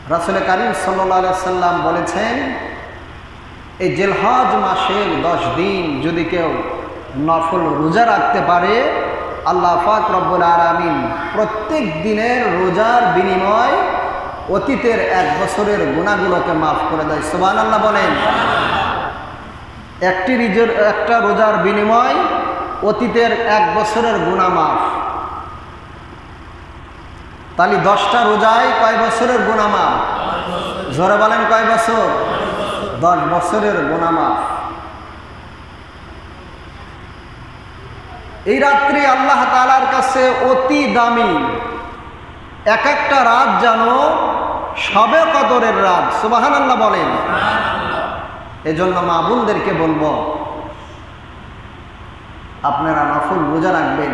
রাসূল কারীম সাল্লাল্লাহু আলাইহি সাল্লাম বলেছেন, এই জিলহজ মাসের 10 দিন যদি কেউ নফল রোজা রাখতে পারে, আল্লাহ পাক রব্বুল আলামিন প্রত্যেক দিনের রোজার বিনিময় অতীতের 1 বছরের গুনাহগুলোকে মাফ করে দেয়। সুবহানাল্লাহ বলেন। একটা রোজার বিনিময় অতীতের 1 বছরের গুনাহ মাফ। তাহলে 10টা রোজায় কয় বছরের গুনাহ মাফ? জোরে বলেন, কয় বছর? 10 বছরের গুনাহ মাফ। এই রাত্রি আল্লাহ তাআলার কাছে অতি দামি। এক একটা রাত যেন শবে কদরের রাত। সুবহানাল্লাহ বলেন। এজন্য মা বোনদেরকে বলবো, আপনারা নফল রোজা রাখবেন,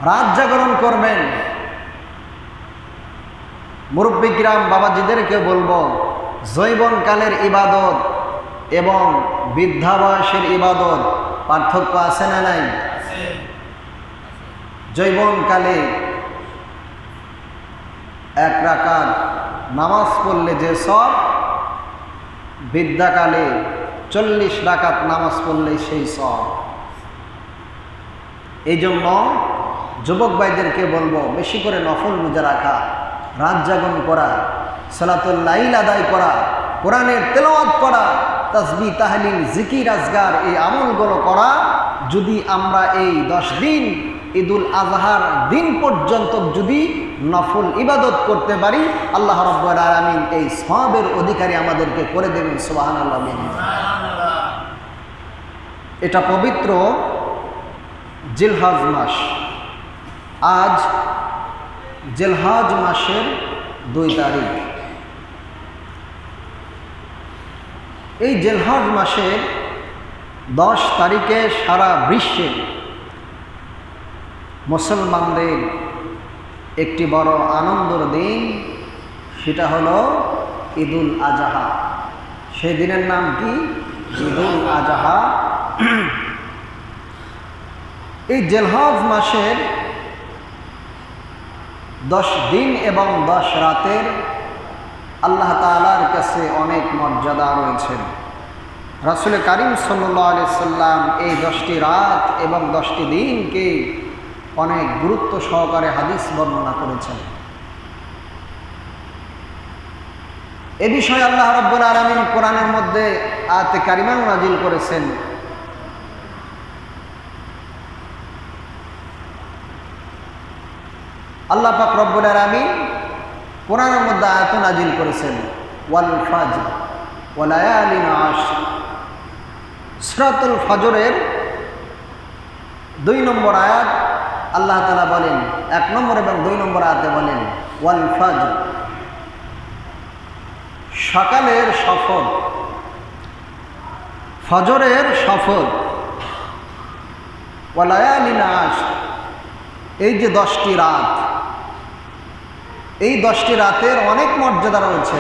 রাত জাগরণ করবেন। মুরব্বী কিরাম বাবাজিদেরকে বলবো, যৌবনকালের ইবাদত এবং বৃদ্ধা বয়সের ইবাদত পার্থক্য আছে না নাই? যৌবনকালে 1 রাকাত নামাজ পড়লে যে সব, বৃদ্ধাকালে 40 রাকাত নামাজ পড়লে সেই সব। এই জন্য যুবক ভাইদেরকে বলবো, বেশি করে নফল রোজা রাখা, রাত জাগরণ করা, সালাতুল লাইল আদায় করা, কোরআনের তেলাওয়াত করা, তাসবিহ তাহলিল জিকির আজগার, এই আমলগুলো করা। যদি আমরা এই 10 দিন ঈদুল আজহার দিন পর্যন্ত যদি নফল ইবাদত করতে পারি, আল্লাহ রাব্বুল আলামিন এই সওয়াবের অধিকারী আমাদেরকে করে দেবেন। সুবহানাল্লাহ। এটা পবিত্র জিলহজ মাস। আজ জিলহজ মাসের 2 তারিখ। এই জিলহজ মাসের 10 তারিখে সারা বিশ্বে মুসলমানদের একটি বড় আনন্দের দিন, সেটা হলো ঈদুল আজহা। সেই দিনের নাম কি? ঈদুল আজহা। এই জিলহজ মাসের 10 দিন এবং 10 রাতের আল্লাহ তাআলার কাছে অনেক মর্যাদা রয়েছে। রাসূল কারীম সাল্লাল্লাহু আলাইহি সাল্লাম এই 10টি রাত এবং 10টি দিনকে অনেক গুরুত্ব সহকারে হাদিস বর্ণনা করেছেন। এ বিষয়ে আল্লাহ রাব্বুল আলামিন কোরআনের মধ্যে আয়াতে কারিমা নাযিল করেছেন। আল্লাহ পাক রব্বুল আলামিন কোরআনের মধ্যে আয়াত নাযিল করেছেন, ওয়াল ফাজর ওয়া লায়ালিন আশর। সূরাতুল ফজরের 2 নম্বর আয়াত আল্লাহ তাআলা বলেন, 1 নম্বর এবং 2 নম্বর আয়াতে বলেন, ওয়াল ফাজর, সকালের শপথ, ফজরের শপথ, ওয়া লায়ালিন আশর, এই যে 10টি রাত, এই 10টি রাতের অনেক মর্যাদা রয়েছে।